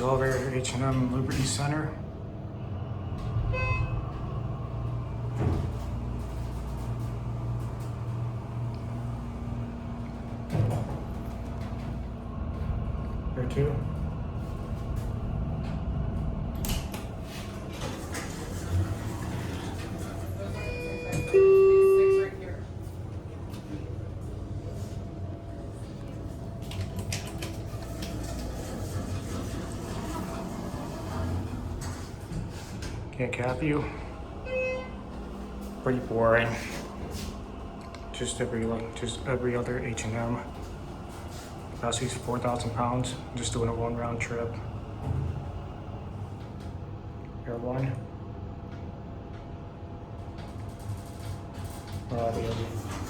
Silver, H&M, Liberty Center. There too. Can't cap you. Pretty boring. Just every other H&M. Capacity's 4,000 pounds. Just doing a 1 round trip. Pair one. The other.